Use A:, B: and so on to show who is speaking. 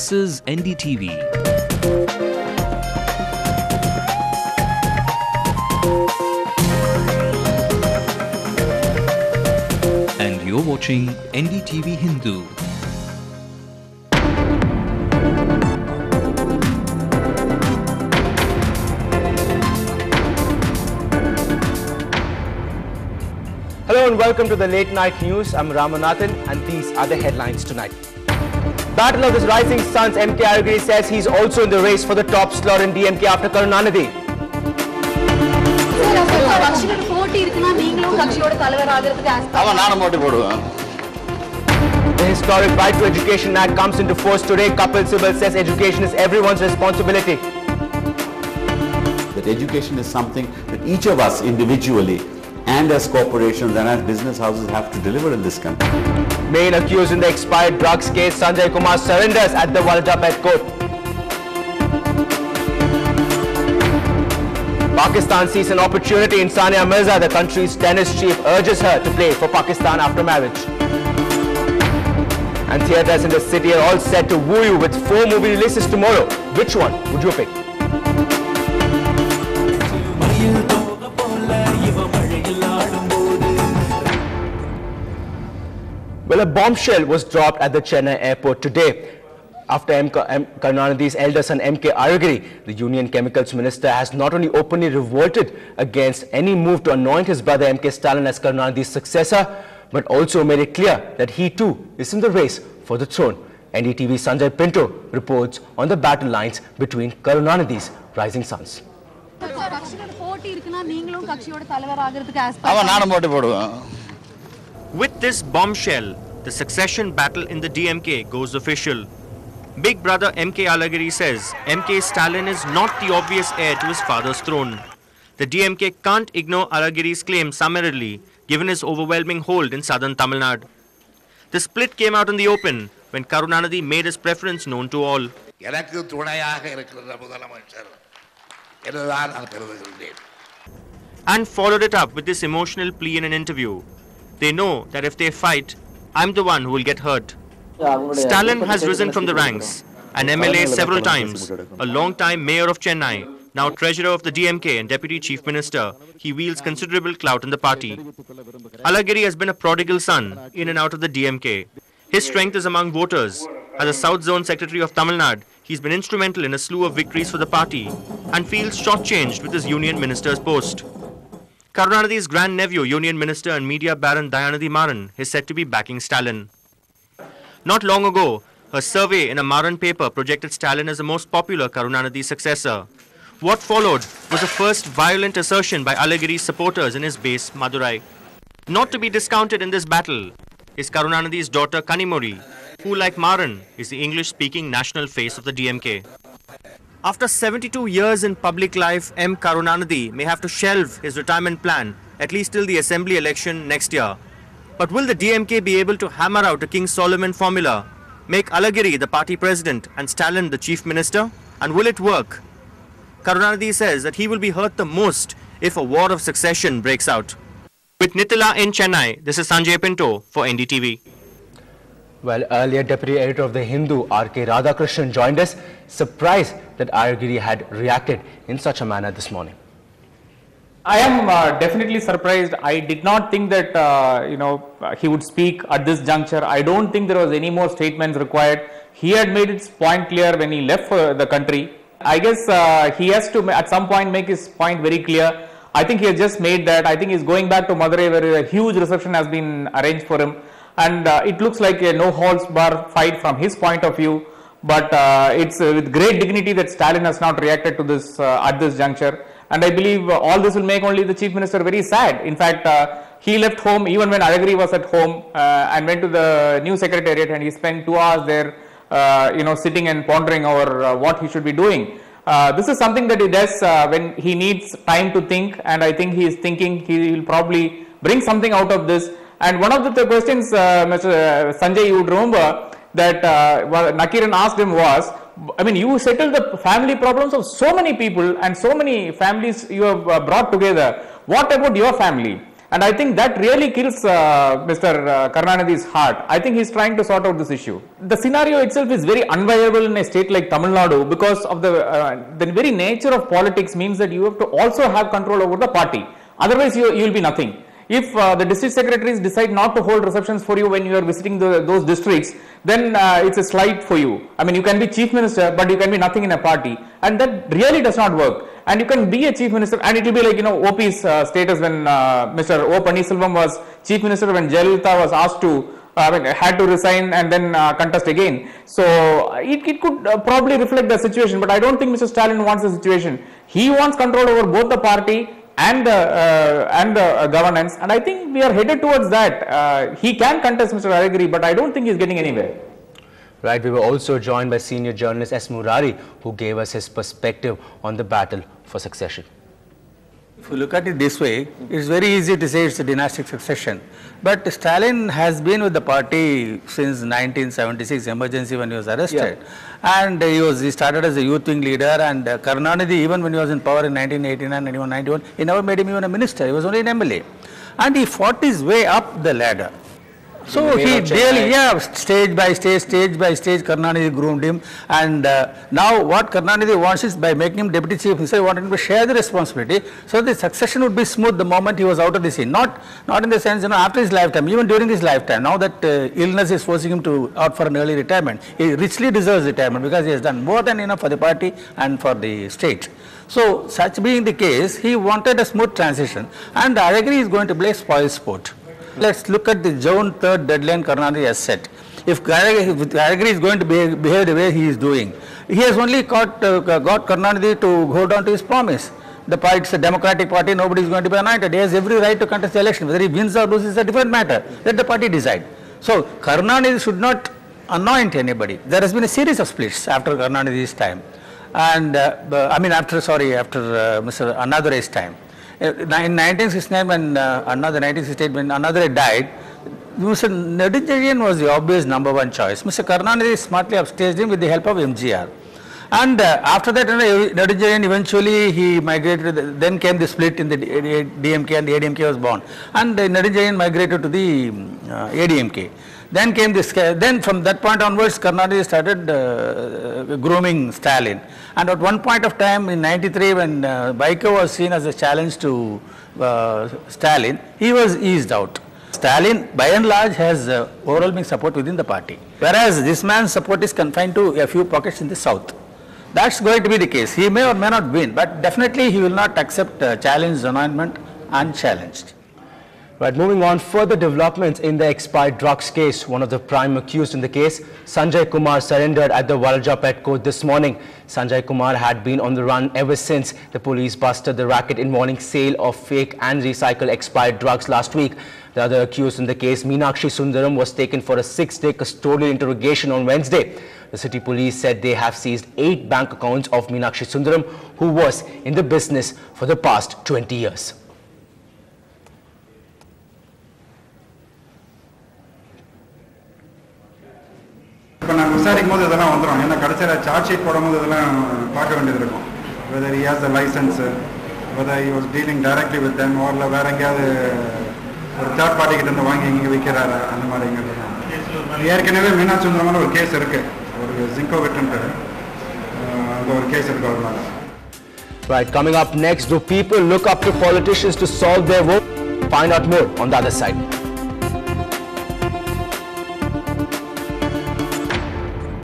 A: This is NDTV. And you're watching Ndtv-Hindu.
B: Hello and welcome to the Late Night News. I'm Ramanathan and these are the headlines tonight. Battle of the Rising Suns, MK Aragiri says he's also in the race for the top slot in DMK after Karunanidhi. The historic Right to Education Act comes into force today. Kapil Sibal says education is everyone's responsibility.
C: That education is something that each of us individually and as corporations and as business houses have to deliver in this country.
B: Main accused in the expired drugs case, Sanjay Kumar surrenders at the Walajapet court. Pakistan sees an opportunity in Sania Mirza. The country's tennis chief urges her to play for Pakistan after marriage. And theatres in the city are all set to woo you with 4 movie releases tomorrow. Which one would you pick? Well, a bombshell was dropped at the Chennai airport today. After Karunanidhi's elder son MK Aragiri, the Union Chemicals Minister has not only openly revolted against any move to anoint his brother MK Stalin as Karunanidhi's successor, but also made it clear that he too is in the race for the throne. NDTV's Sanjay Pinto reports on the battle lines between Karunanidhi's rising sons.
D: With this bombshell, the succession battle in the DMK goes official. Big brother MK Aragiri says MK Stalin is not the obvious heir to his father's throne. The DMK can't ignore Aragiri's claim summarily, given his overwhelming hold in southern Tamil Nadu. The split came out in the open when Karunanidhi made his preference known to all. And followed it up with this emotional plea in an interview. They know that if they fight, I'm the one who will get hurt. Stalin has risen from the ranks, an MLA several times, a long-time mayor of Chennai, now treasurer of the DMK and deputy chief minister. He wields considerable clout in the party. Aragiri has been a prodigal son in and out of the DMK. His strength is among voters. As a South Zone Secretary of Tamil Nadu, he's been instrumental in a slew of victories for the party and feels shortchanged with his union minister's post. Karunanidhi's grandnephew, Union Minister and Media Baron Dayanidhi Maran, is said to be backing Stalin. Not long ago, a survey in a Maran paper projected Stalin as the most popular Karunanidhi successor. What followed was the first violent assertion by Aragiri's supporters in his base, Madurai. Not to be discounted in this battle is Karunanidhi's daughter Kanimori, who, like Maran, is the English-speaking national face of the DMK. After 72 years in public life, M. Karunanidhi may have to shelve his retirement plan, at least till the assembly election next year. But will the DMK be able to hammer out a King Solomon formula, make Aragiri the party president and Stalin the chief minister? And will it work? Karunanidhi says that he will be hurt the most if a war of succession breaks out. With Nithila in Chennai, this is Sanjay Pinto for NDTV.
B: Well, earlier Deputy Editor of the Hindu, R.K. Radhakrishnan, joined us, surprised that Aragiri had reacted in such a manner this morning.
E: I am definitely surprised. I did not think that he would speak at this juncture. I don't think there was any more statements required. He had made his point clear when he left the country. I guess he has to at some point make his point very clear. I think he has just made that. I think he's going back to Madurai where a huge reception has been arranged for him. And it looks like a no-holds-bar fight from his point of view. But it's with great dignity that Stalin has not reacted to this at this juncture. And I believe all this will make only the chief minister very sad. In fact, he left home even when Aragiri was at home and went to the new secretariat, and he spent 2 hours there, sitting and pondering over what he should be doing. This is something that he does when he needs time to think, and I think he is thinking he will probably bring something out of this. And one of the questions, Mr. Sanjay, you would remember that Nakiran asked him was, I mean, you settled the family problems of so many people and so many families you have brought together. What about your family? And I think that really kills Mr. Karunanidhi's heart. I think he's trying to sort out this issue. The scenario itself is very unviable in a state like Tamil Nadu because of the very nature of politics means that you have to also have control over the party. Otherwise, you will be nothing. If the district secretaries decide not to hold receptions for you when you are visiting those districts, then it's a slight for you. I mean, you can be chief minister, but you can be nothing in a party, and that really does not work. And you can be a chief minister, and it will be like, OP's status when Mr. O. Pannirselvam was chief minister when Jayalalitha was asked to, had to resign and then contest again. So it could probably reflect the situation, but I don't think Mr. Stalin wants the situation. He wants control over both the party and the governance, and I think we are headed towards that. He can contest Mr. Aragiri, but I don't think he's getting anywhere.
B: Right, we were also joined by senior journalist S. Murari, who gave us his perspective on the battle for succession.
F: If you look at it this way, it's very easy to say it's a dynastic succession. But Stalin has been with the party since 1976, emergency when he was arrested. Yeah. And he started as a youth wing leader, and Karunanidhi, even when he was in power in 1989, 91, 91, he never made him even a minister, he was only an MLA. And he fought his way up the ladder. So he really, stage by stage, Karunanidhi groomed him, and now what Karunanidhi wants is, by making him deputy chief minister, he wanted him to share the responsibility, so the succession would be smooth the moment he was out of the scene. Not in the sense, after his lifetime, even during his lifetime. Now that illness is forcing him to out for an early retirement, he richly deserves retirement because he has done more than enough for the party and for the state. So such being the case, he wanted a smooth transition, and Aragiri is going to play spoil sport. Let's look at the June 3rd deadline Karunanidhi has set. If Aragiri is going to behave the way he is doing, he has only got Karunanidhi to go down to his promise. The party, it's a democratic party, nobody is going to be anointed. He has every right to contest the election. Whether he wins or loses is a different matter. Let the party decide. So Karunanidhi should not anoint anybody. There has been a series of splits after Karunanidhi's time, and after Mr. Annadurai's time. In 1969, when Annadure died, Mr. Ndtv-Hindu was the obvious number one choice. Mr. Karunanidhi smartly upstaged him with the help of MGR. And after that, Ndtv-Hindu eventually he migrated. Then came the split in the DMK, and the ADMK was born. And Ndtv-Hindu migrated to the ADMK. Then came this. Then from that point onwards, Karunanidhi started grooming Stalin. And at one point of time in '93, when Baiko was seen as a challenge to Stalin, he was eased out. Stalin, by and large, has overwhelming support within the party, whereas this man's support is confined to a few pockets in the south. That's going to be the case. He may or may not win, but definitely he will not accept challenged anointment unchallenged.
B: Right, moving on, further developments in the expired drugs case. One of the prime accused in the case, Sanjay Kumar, surrendered at the Walajapet court this morning. Sanjay Kumar had been on the run ever since the police busted the racket involving sale of fake and recycled expired drugs last week. The other accused in the case, Meenakshi Sundaram, was taken for a 6-day custodial interrogation on Wednesday. The city police said they have seized 8 bank accounts of Meenakshi Sundaram, who was in the business for the past 20 years.
G: Charge sheet whether he has the license, whether he was dealing directly with them, or third party கிட்ட வாங்கி இங்க விக்கிறாரா அந்த மாதிரிங்கிறது. ஏற்கனவே மீனாட்சி சுந்தரமான ஒரு case இருக்கு, ஒரு ஜிங்கோ விட்டுட்டு அந்த ஒரு கேஸ் இருக்கு அவர்னால.
B: Right, coming up next, do people look up to politicians to solve their vote? Find out more on the other side.